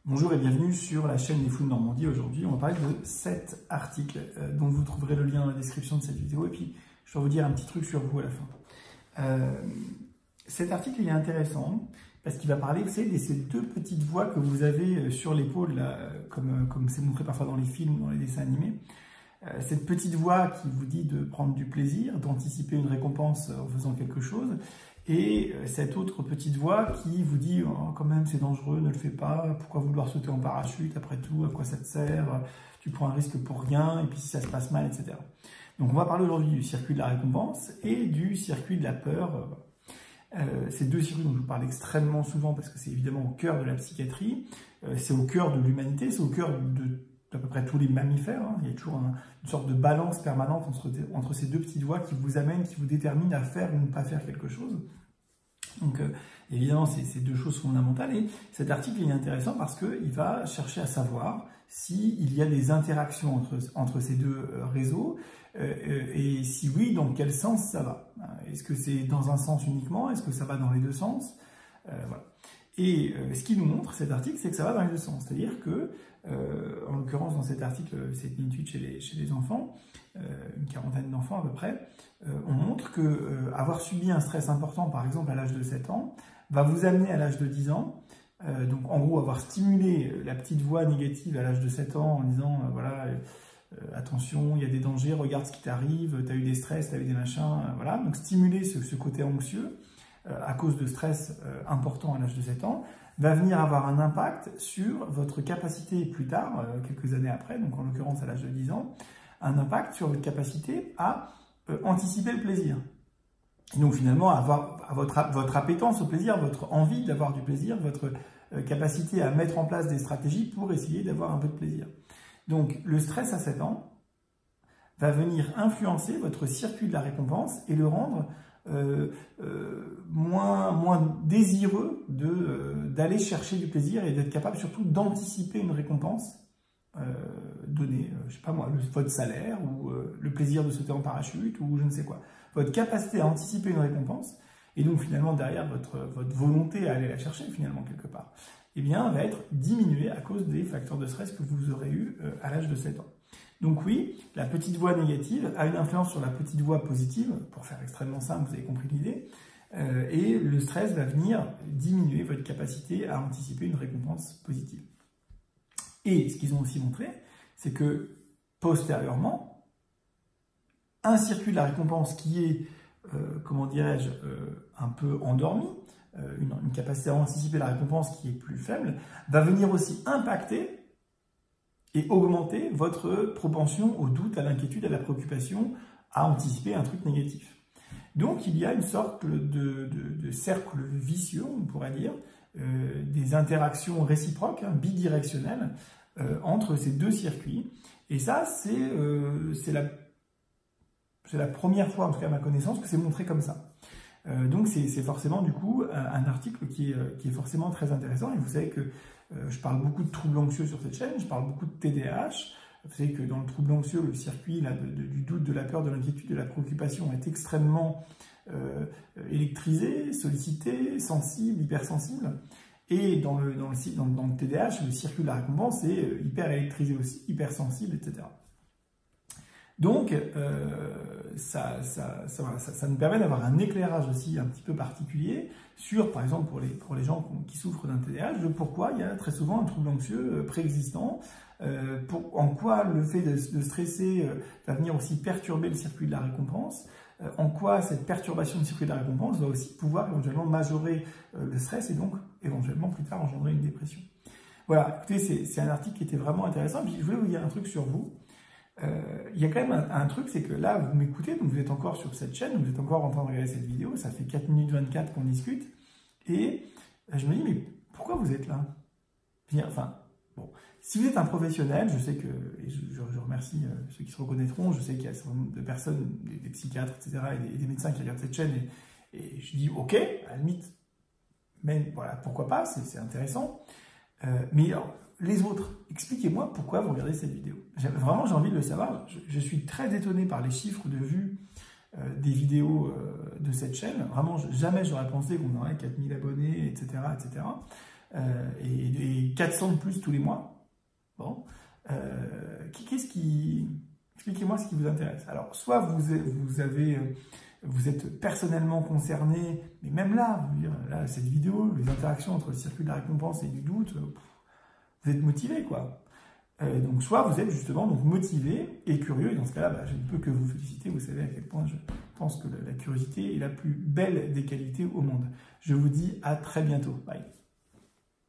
Bonjour et bienvenue sur la chaîne des Fous de Normandie. Aujourd'hui, on va parler de 7 articles dont vous trouverez le lien dans la description de cette vidéo. Et puis, je vais vous dire un petit truc sur vous à la fin. Cet article il est intéressant parce qu'il va parler, vous savez, de ces deux petites voix que vous avez sur l'épaule, comme c'est montré parfois dans les films, dans les dessins animés. Cette petite voix qui vous dit de prendre du plaisir, d'anticiper une récompense en faisant quelque chose. Et cette autre petite voix qui vous dit oh, quand même c'est dangereux, ne le fais pas, pourquoi vouloir sauter en parachute, après tout, à quoi ça te sert, tu prends un risque pour rien, et puis si ça se passe mal, etc. Donc on va parler aujourd'hui du circuit de la récompense et du circuit de la peur. Ces deux circuits dont je vous parle extrêmement souvent parce que c'est évidemment au cœur de la psychiatrie, c'est au cœur de l'humanité, c'est au cœur d'à peu près tous les mammifères. Hein. Il y a toujours une sorte de balance permanente entre ces deux petites voix qui vous amènent, qui vous déterminent à faire ou ne pas faire quelque chose. Donc évidemment, c'est deux choses fondamentales. Et cet article est intéressant parce qu'il va chercher à savoir s'il y a des interactions entre ces deux réseaux et si oui, dans quel sens ça va. Est-ce que c'est dans un sens uniquement? Est-ce que ça va dans les deux sens? Voilà. Et ce qu'il nous montre, cet article, c'est que ça va dans les deux sens. C'est-à-dire que, en l'occurrence, dans cet article, c'est une étude chez les enfants, une quarantaine d'enfants à peu près, on montre que avoir subi un stress important, par exemple à l'âge de 7 ans, va vous amener à l'âge de 10 ans. Donc en gros, avoir stimulé la petite voix négative à l'âge de 7 ans en disant voilà, attention, il y a des dangers, regarde ce qui t'arrive, tu as eu des stress, tu as eu des machins, voilà. Donc stimuler ce côté anxieux à cause de stress important à l'âge de 7 ans, va venir avoir un impact sur votre capacité plus tard, quelques années après, donc en l'occurrence à l'âge de 10 ans, un impact sur votre capacité à anticiper le plaisir. Et donc finalement, avoir votre appétence au plaisir, votre envie d'avoir du plaisir, votre capacité à mettre en place des stratégies pour essayer d'avoir un peu de plaisir. Donc le stress à 7 ans va venir influencer votre circuit de la récompense et le rendre moins désireux d'aller chercher du plaisir et d'être capable surtout d'anticiper une récompense donnée, je sais pas moi, votre salaire ou le plaisir de sauter en parachute ou je ne sais quoi. Votre capacité à anticiper une récompense et donc finalement derrière votre volonté à aller la chercher finalement quelque part, eh bien va être diminuée à cause des facteurs de stress que vous aurez eu à l'âge de 7 ans. Donc oui, la petite voix négative a une influence sur la petite voix positive, pour faire extrêmement simple, vous avez compris l'idée, et le stress va venir diminuer votre capacité à anticiper une récompense positive. Et ce qu'ils ont aussi montré, c'est que postérieurement, un circuit de la récompense qui est, comment dirais-je, un peu endormi, une capacité à anticiper la récompense qui est plus faible, va venir aussi impacter et augmenter votre propension au doute, à l'inquiétude, à la préoccupation, à anticiper un truc négatif. Donc il y a une sorte de cercle vicieux, on pourrait dire, des interactions réciproques, hein, bidirectionnelles, entre ces deux circuits. Et ça, c'est la première fois, en tout cas à ma connaissance, que c'est montré comme ça. Donc c'est forcément du coup un article qui est forcément très intéressant. Et vous savez que je parle beaucoup de troubles anxieux sur cette chaîne, je parle beaucoup de TDAH. Vous savez que dans le trouble anxieux, le circuit là, du doute, de la peur, de l'inquiétude, de la préoccupation est extrêmement électrisé, sollicité, sensible, hypersensible. Et dans le TDAH, le circuit de la récompense est hyper électrisé aussi, hypersensible, etc. Donc, ça nous permet d'avoir un éclairage aussi un petit peu particulier sur, par exemple, pour les gens qui souffrent d'un TDAH, de pourquoi il y a très souvent un trouble anxieux préexistant, en quoi le fait de stresser va venir aussi perturber le circuit de la récompense, en quoi cette perturbation du circuit de la récompense va aussi pouvoir éventuellement majorer le stress et donc éventuellement plus tard engendrer une dépression. Voilà, écoutez, c'est un article qui était vraiment intéressant. Puis je voulais vous dire un truc sur vous. Il y a quand même un truc, c'est que là, vous m'écoutez, donc vous êtes encore sur cette chaîne, vous êtes encore en train de regarder cette vidéo, ça fait 4 minutes 24 qu'on discute, et je me dis, mais pourquoi vous êtes là? Enfin, bon, si vous êtes un professionnel, je sais que, et je remercie ceux qui se reconnaîtront, je sais qu'il y a un certain nombre de personnes, des psychiatres, etc., et des médecins qui regardent cette chaîne, et je dis, ok, à la limite, mais voilà, pourquoi pas, c'est intéressant, mais alors, les autres, expliquez-moi pourquoi vous regardez cette vidéo. Vraiment, j'ai envie de le savoir. Je suis très étonné par les chiffres de vues des vidéos de cette chaîne. Vraiment, jamais j'aurais pensé qu'on aurait 4000 abonnés, etc., etc. et 400 de plus tous les mois. Bon, expliquez-moi ce qui vous intéresse. Alors, soit vous êtes personnellement concerné, mais même là, là, cette vidéo, les interactions entre le circuit de la récompense et du doute, vous êtes motivé, quoi. Donc, soit vous êtes justement donc motivé et curieux, et dans ce cas-là, bah, je ne peux que vous féliciter. Vous savez à quel point je pense que la curiosité est la plus belle des qualités au monde. Je vous dis à très bientôt. Bye.